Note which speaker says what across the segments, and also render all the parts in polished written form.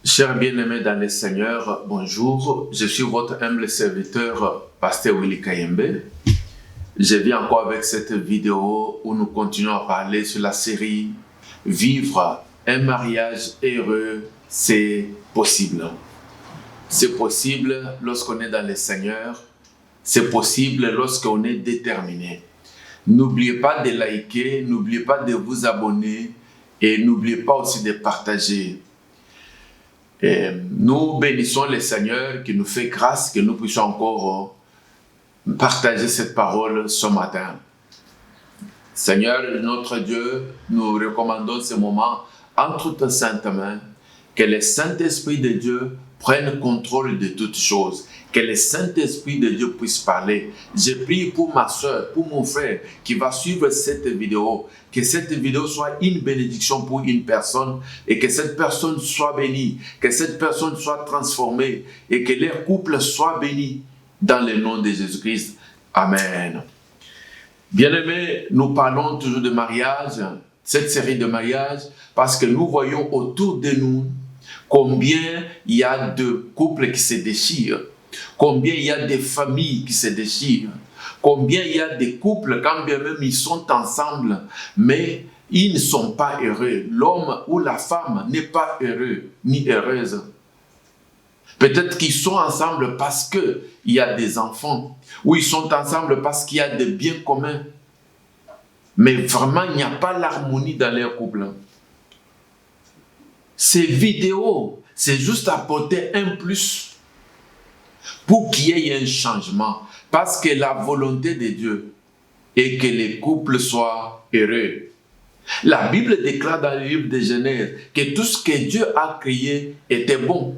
Speaker 1: Chers bien-aimés dans le Seigneur, bonjour. Je suis votre humble serviteur, Pasteur Willy Kayembe. Je viens encore avec cette vidéo où nous continuons à parler sur la série Vivre un mariage heureux, c'est possible. C'est possible lorsqu'on est dans le Seigneur. C'est possible lorsqu'on est déterminé. N'oubliez pas de liker, n'oubliez pas de vous abonner et n'oubliez pas aussi de partager. Et nous bénissons le Seigneur qui nous fait grâce que nous puissions encore partager cette parole ce matin. Seigneur, notre Dieu, nous recommandons ce moment entre tes saintes mains, que le Saint-Esprit de Dieu prenne contrôle de toutes choses, que le Saint-Esprit de Dieu puisse parler. Je prie pour ma soeur, pour mon frère qui va suivre cette vidéo, que cette vidéo soit une bénédiction pour une personne et que cette personne soit bénie, que cette personne soit transformée et que leur couple soit béni dans le nom de Jésus-Christ. Amen. Bien-aimés, nous parlons toujours de mariage, cette série de mariage, parce que nous voyons autour de nous combien il y a de couples qui se déchirent, combien il y a de familles qui se déchirent, combien il y a des couples, quand bien même ils sont ensemble, mais ils ne sont pas heureux. L'homme ou la femme n'est pas heureux ni heureuse. Peut-être qu'ils sont ensemble parce qu'il y a des enfants, ou ils sont ensemble parce qu'il y a des biens communs. Mais vraiment, il n'y a pas l'harmonie dans leur couple. Ces vidéos, c'est juste apporter un plus pour qu'il y ait un changement. Parce que la volonté de Dieu est que les couples soient heureux. La Bible déclare dans le livre de Genèse que tout ce que Dieu a créé était bon.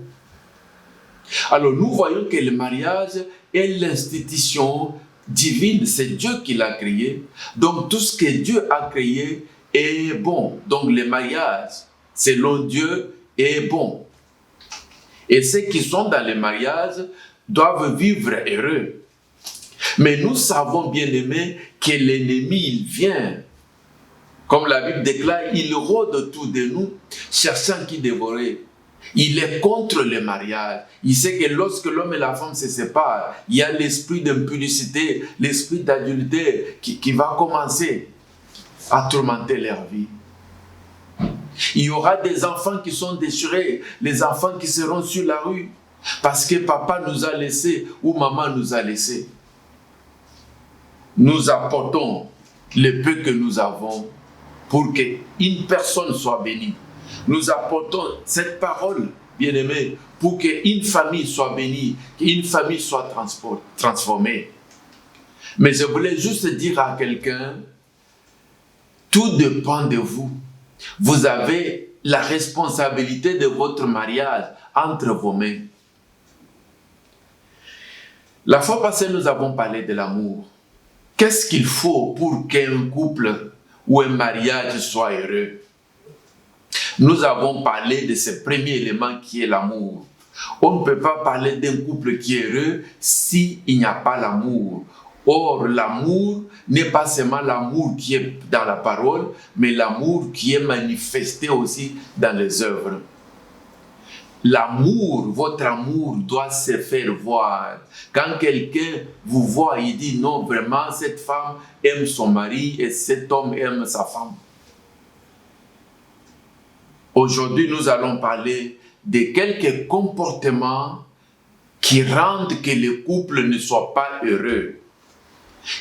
Speaker 1: Alors nous voyons que le mariage est l'institution divine, c'est Dieu qui l'a créé. Donc tout ce que Dieu a créé est bon. Donc le mariage, selon Dieu, est bon. Et ceux qui sont dans le mariage doivent vivre heureux. Mais nous savons, bien aimés, que l'ennemi, il vient. Comme la Bible déclare, il rôde autour de nous, cherchant qui dévorer. Il est contre le mariage. Il sait que lorsque l'homme et la femme se séparent, il y a l'esprit d'impudicité, l'esprit d'adultère qui va commencer à tourmenter leur vie. Il y aura des enfants qui sont déchirés, les enfants qui seront sur la rue, parce que papa nous a laissés ou maman nous a laissés. Nous apportons le peu que nous avons pour qu'une personne soit bénie. Nous apportons cette parole, bien-aimée, pour qu'une famille soit bénie, qu'une famille soit transformée. Mais je voulais juste dire à quelqu'un, tout dépend de vous. Vous avez la responsabilité de votre mariage entre vos mains. La fois passée, nous avons parlé de l'amour. Qu'est-ce qu'il faut pour qu'un couple ou un mariage soit heureux? Nous avons parlé de ce premier élément qui est l'amour. On ne peut pas parler d'un couple qui est heureux s'il n'y a pas l'amour. Or, l'amour n'est pas seulement l'amour qui est dans la parole, mais l'amour qui est manifesté aussi dans les œuvres. L'amour, votre amour doit se faire voir. Quand quelqu'un vous voit, il dit non, vraiment, cette femme aime son mari et cet homme aime sa femme. Aujourd'hui, nous allons parler de quelques comportements qui rendent que le couple ne soit pas heureux.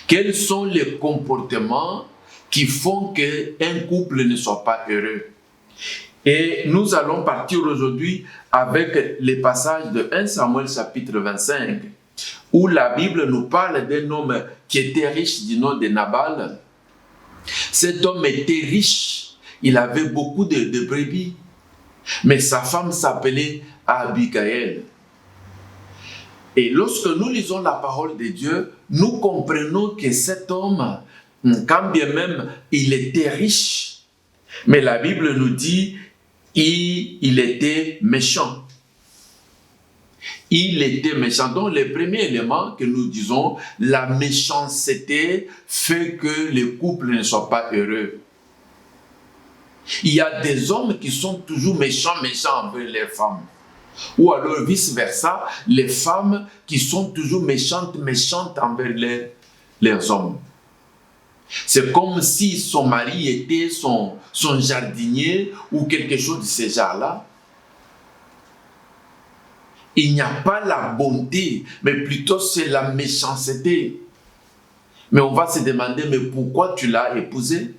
Speaker 1: Quels sont les comportements qui font qu'un couple ne soit pas heureux? Et nous allons partir aujourd'hui avec les passages de 1 Samuel chapitre 25, où la Bible nous parle d'un homme qui était riche du nom de Nabal. Cet homme était riche, il avait beaucoup de brebis, mais sa femme s'appelait Abigail. Et lorsque nous lisons la parole de Dieu, nous comprenons que cet homme, quand bien même il était riche, mais la Bible nous dit il était méchant. Il était méchant. Donc le premier élément que nous disons, la méchanceté fait que le couple ne soit pas heureux. Il y a des hommes qui sont toujours méchants envers les femmes. Ou alors vice-versa, les femmes qui sont toujours méchantes envers leurs hommes. C'est comme si son mari était son jardinier ou quelque chose de ce genre-là. Il n'y a pas la bonté, mais plutôt c'est la méchanceté. Mais on va se demander, mais pourquoi tu l'as épousé?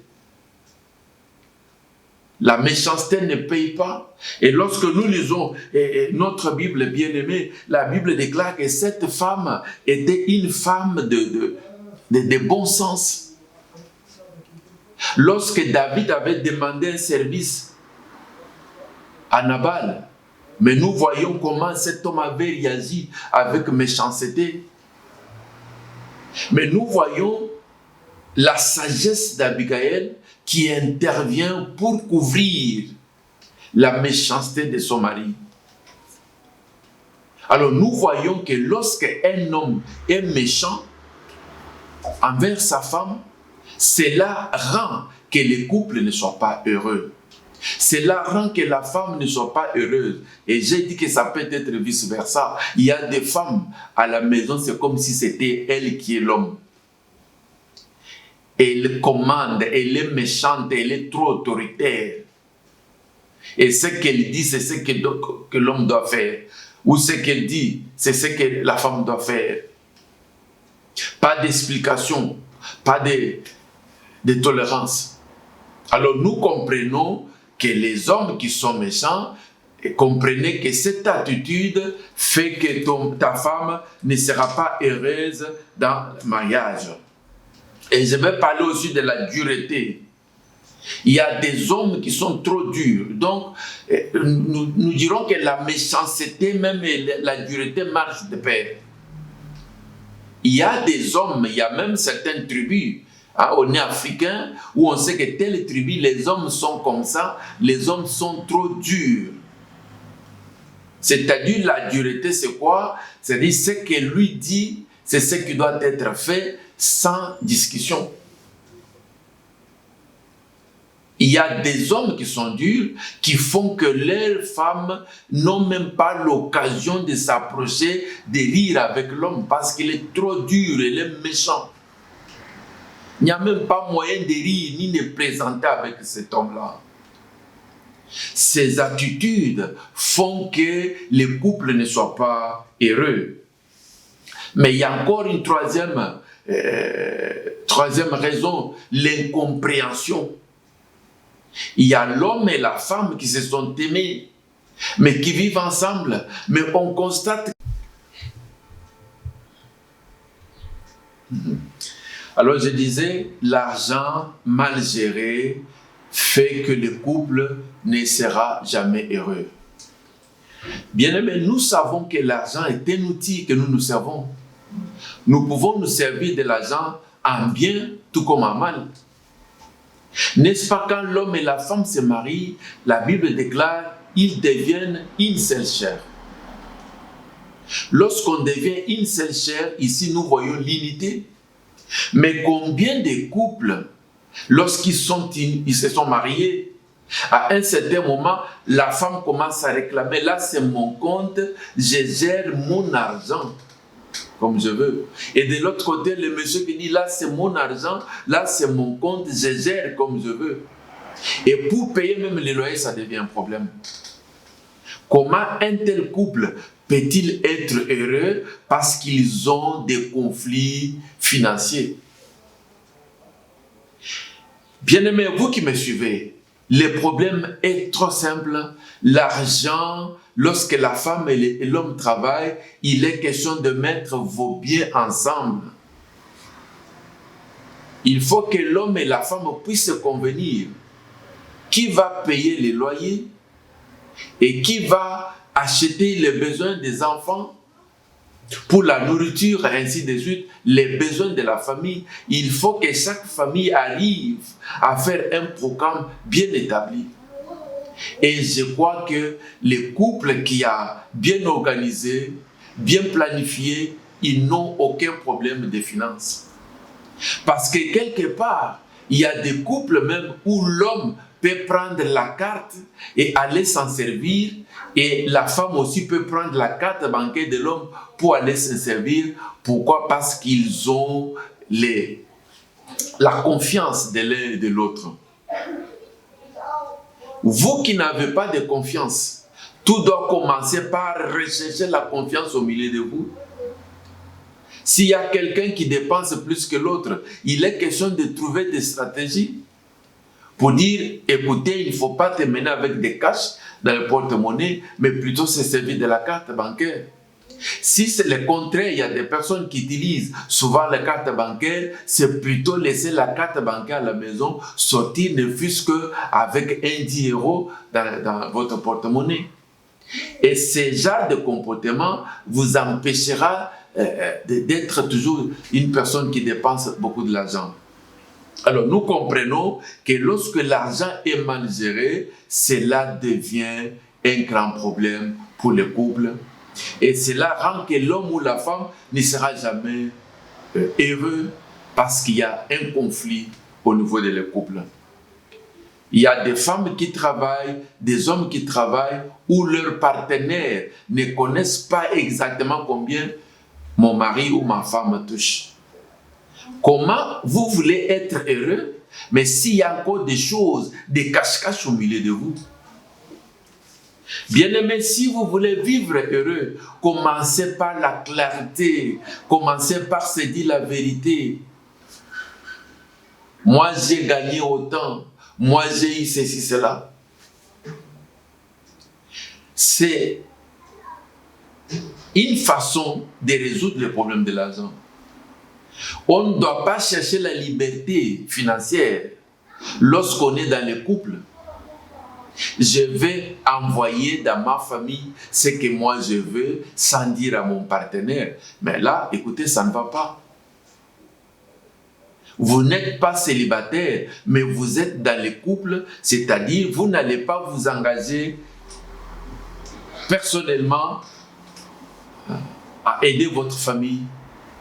Speaker 1: La méchanceté ne paye pas. Et lorsque nous lisons notre Bible bien-aimée, la Bible déclare que cette femme était une femme de bon sens. Lorsque David avait demandé un service à Nabal, mais nous voyons comment cet homme avait réagi avec méchanceté. Mais nous voyons la sagesse d'Abigail qui intervient pour couvrir la méchanceté de son mari. Alors nous voyons que lorsque un homme est méchant envers sa femme, cela rend que le couple ne soit pas heureux. Cela rend que la femme ne soit pas heureuse. Et j'ai dit que ça peut être vice-versa. Il y a des femmes à la maison, c'est comme si c'était elle qui est l'homme. Elle commande, elle est méchante, elle est trop autoritaire. Et ce qu'elle dit, c'est ce que l'homme doit faire. Ou ce qu'elle dit, c'est ce que la femme doit faire. Pas d'explication, pas de tolérance. Alors nous comprenons que les hommes qui sont méchants, comprenez que cette attitude fait que ta femme ne sera pas heureuse dans le mariage. Et je vais parler aussi de la dureté. Il y a des hommes qui sont trop durs. Donc, nous dirons que la méchanceté même et la dureté marchent de pair. Il y a des hommes, il y a même certaines tribus, on est africain, où on sait que telle tribu, les hommes sont comme ça, les hommes sont trop durs. C'est-à-dire la dureté, c'est quoi? C'est-à-dire ce que lui dit, c'est ce qui doit être fait sans discussion. Il y a des hommes qui sont durs, qui font que leurs femmes n'ont même pas l'occasion de s'approcher, de rire avec l'homme, parce qu'il est trop dur, il est méchant. Il n'y a même pas moyen de rire ni de plaisanter avec cet homme-là. Ces attitudes font que les couples ne soient pas heureux. Mais il y a encore une troisième raison, l'incompréhension. Il y a l'homme et la femme qui se sont aimés, mais qui vivent ensemble. Mais on constate... Alors je disais, l'argent mal géré fait que le couple ne sera jamais heureux. Bien aimé, nous savons que l'argent est un outil que nous nous servons. Nous pouvons nous servir de l'argent en bien tout comme en mal. N'est-ce pas quand l'homme et la femme se marient, la Bible déclare, ils deviennent une seule chair. Lorsqu'on devient une seule chair, ici nous voyons l'unité. Mais combien de couples, lorsqu'ils se sont mariés, à un certain moment, la femme commence à réclamer, là c'est mon compte, je gère mon argent comme je veux. Et de l'autre côté, le monsieur qui dit, là c'est mon argent, là c'est mon compte, je gère comme je veux. Et pour payer même les loyers, ça devient un problème. Comment un tel couple peut-il être heureux parce qu'ils ont des conflits financiers? Bien-aimés, vous qui me suivez, le problème est trop simple. L'argent, lorsque la femme et l'homme travaillent, il est question de mettre vos biens ensemble. Il faut que l'homme et la femme puissent se convenir. Qui va payer les loyers et qui va acheter les besoins des enfants pour la nourriture et ainsi de suite, les besoins de la famille. Il faut que chaque famille arrive à faire un programme bien établi. Et je crois que les couples qui ont bien organisé, bien planifié, ils n'ont aucun problème de finances. Parce que quelque part, il y a des couples même où l'homme peut prendre la carte et aller s'en servir, et la femme aussi peut prendre la carte bancaire de l'homme pour aller s'en servir. Pourquoi? Parce qu'ils ont la confiance de l'un et de l'autre. Vous qui n'avez pas de confiance, tout doit commencer par rechercher la confiance au milieu de vous. S'il y a quelqu'un qui dépense plus que l'autre, il est question de trouver des stratégies pour dire, écoutez, il ne faut pas te mener avec des cash dans le porte-monnaie, mais plutôt se servir de la carte bancaire. Si c'est le contraire, il y a des personnes qui utilisent souvent la carte bancaire, c'est plutôt laisser la carte bancaire à la maison, sortir ne fût-ce qu'avec 10 € dans votre porte-monnaie. Et ce genre de comportement vous empêchera d'être toujours une personne qui dépense beaucoup de l'argent. Alors nous comprenons que lorsque l'argent est mal géré, cela devient un grand problème pour le couple. Et cela rend que l'homme ou la femme ne sera jamais heureux parce qu'il y a un conflit au niveau de le couple. Il y a des femmes qui travaillent, des hommes qui travaillent où leurs partenaires ne connaissent pas exactement combien mon mari ou ma femme touche. Comment vous voulez être heureux, mais s'il y a encore des choses, des cache-cache au milieu de vous? Bien-aimés, si vous voulez vivre heureux, commencez par la clarté, commencez par se dire la vérité. Moi, j'ai gagné autant, moi, j'ai eu ceci, cela. C'est une façon de résoudre le problème de l'argent. On ne doit pas chercher la liberté financière lorsqu'on est dans le couple. Je vais envoyer dans ma famille ce que moi je veux sans dire à mon partenaire. Mais là, écoutez, ça ne va pas. Vous n'êtes pas célibataire, mais vous êtes dans le couple, c'est-à-dire vous n'allez pas vous engager personnellement à aider votre famille.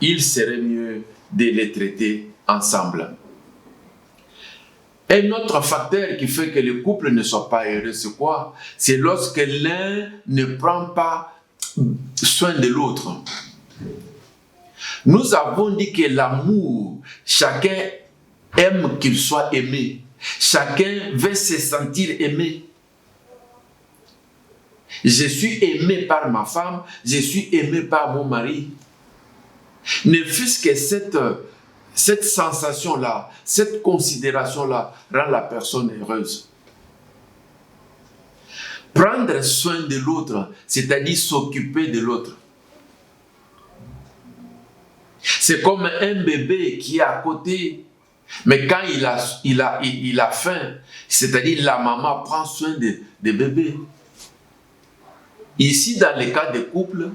Speaker 1: Il serait mieux de les traiter ensemble. Un autre facteur qui fait que le couple ne soit pas heureux, c'est quoi? C'est lorsque l'un ne prend pas soin de l'autre. Nous avons dit que l'amour, chacun aime qu'il soit aimé. Chacun veut se sentir aimé. Je suis aimé par ma femme, je suis aimé par mon mari. Ne fût-ce que cette sensation-là, cette considération-là rend la personne heureuse. Prendre soin de l'autre, c'est-à-dire s'occuper de l'autre. C'est comme un bébé qui est à côté, mais quand il a faim, c'est-à-dire la maman prend soin des bébés. Ici, dans le cas des couples,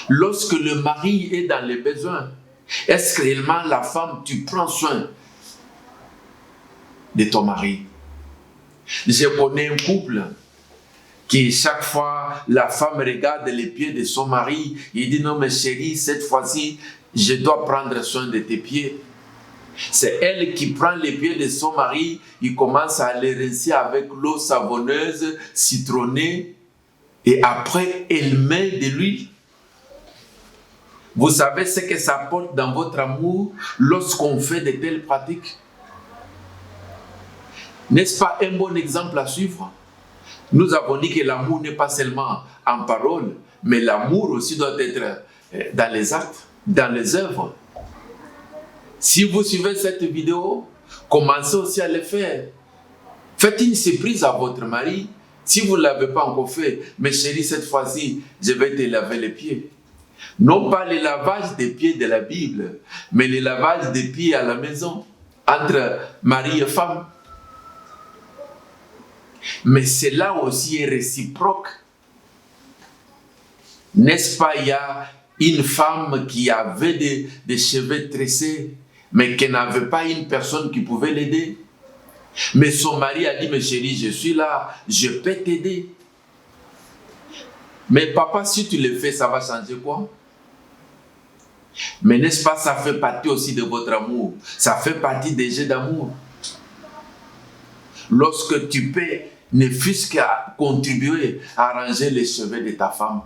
Speaker 1: lorsque le mari est dans les besoins, est-ce que réellement la femme, tu prends soin de ton mari? Je connais un couple qui chaque fois la femme regarde les pieds de son mari, il dit non mais chérie, cette fois-ci, je dois prendre soin de tes pieds. C'est elle qui prend les pieds de son mari, il commence à les rincer avec l'eau savonneuse, citronnée, et après elle met de l'huile. Vous savez ce que ça apporte dans votre amour lorsqu'on fait de telles pratiques? N'est-ce pas un bon exemple à suivre? Nous avons dit que l'amour n'est pas seulement en parole, mais l'amour aussi doit être dans les actes, dans les œuvres. Si vous suivez cette vidéo, commencez aussi à le faire. Faites une surprise à votre mari. Si vous ne l'avez pas encore fait, mais chérie, cette fois-ci, je vais te laver les pieds. Non pas le lavage des pieds de la Bible, mais le lavage des pieds à la maison, entre mari et femme. Mais cela aussi est réciproque. N'est-ce pas, il y a une femme qui avait des cheveux tressés, mais qui n'avait pas une personne qui pouvait l'aider. Mais son mari a dit, mais chérie, je suis là, je peux t'aider. Mais papa, si tu le fais, ça va changer quoi? Mais n'est-ce pas, ça fait partie aussi de votre amour. Ça fait partie des jeux d'amour. lorsque tu peux ne fût-ce qu'à contribuer à arranger les cheveux de ta femme,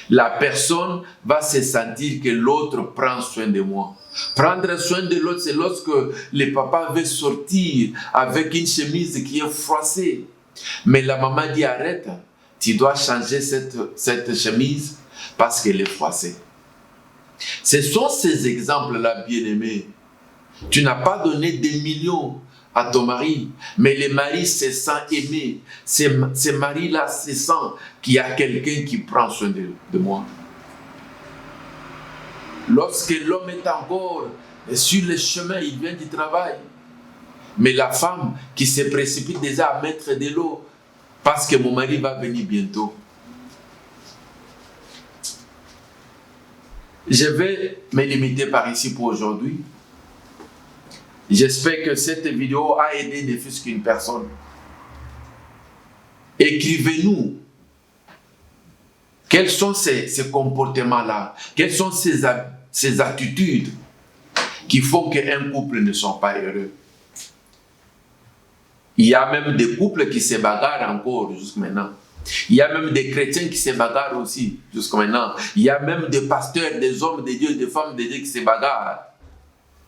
Speaker 1: la personne va se sentir que l'autre prend soin de moi. Prendre soin de l'autre, c'est lorsque le papa veut sortir avec une chemise qui est froissée. Mais la maman dit arrête, tu dois changer cette chemise parce qu'elle est froissée. Ce sont ces exemples-là, bien-aimés. Tu n'as pas donné des millions à ton mari, mais le mari se sent aimé. Ce mari-là se sent qu'il y a quelqu'un qui prend soin de moi. Lorsque l'homme est encore sur le chemin, il vient du travail. Mais la femme qui se précipite déjà à mettre de l'eau parce que mon mari va venir bientôt. Je vais me limiter par ici pour aujourd'hui. J'espère que cette vidéo a aidé ne fût-ce qu'une personne. Écrivez-nous. Quels sont ces comportements-là? Quelles sont ces attitudes qui font qu'un couple ne soit pas heureux? Il y a même des couples qui se bagarrent encore jusqu'à maintenant. Il y a même des chrétiens qui se bagarrent aussi jusqu'à maintenant. Il y a même des pasteurs, des hommes de Dieu, des femmes de Dieu qui se bagarrent.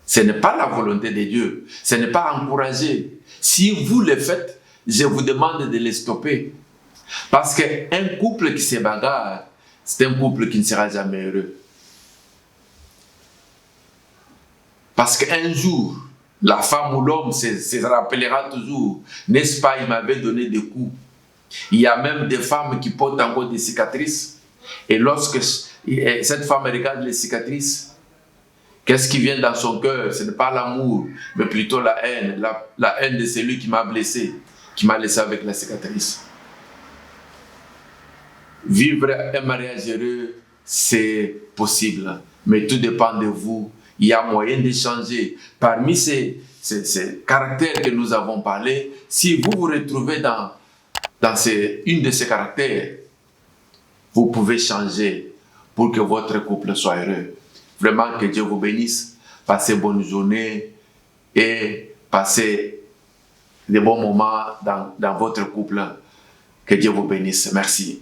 Speaker 1: Ce n'est pas la volonté de Dieu. Ce n'est pas encouragé. Si vous le faites, je vous demande de les stopper. Parce qu'un couple qui se bagarre, c'est un couple qui ne sera jamais heureux. Parce qu'un jour, la femme ou l'homme se rappellera toujours, n'est-ce pas, il m'avait donné des coups. Il y a même des femmes qui portent encore des cicatrices. Et lorsque cette femme regarde les cicatrices, qu'est-ce qui vient dans son cœur? Ce n'est pas l'amour, mais plutôt la haine. La haine de celui qui m'a blessé, qui m'a laissé avec la cicatrice. Vivre un mariage heureux, c'est possible. Mais tout dépend de vous. Il y a moyen de changer. Parmi ces caractères que nous avons parlé, si vous vous retrouvez dans une de ces caractères, vous pouvez changer pour que votre couple soit heureux. Vraiment, que Dieu vous bénisse. Passez bonne journée et passez de bons moments dans votre couple. Que Dieu vous bénisse. Merci.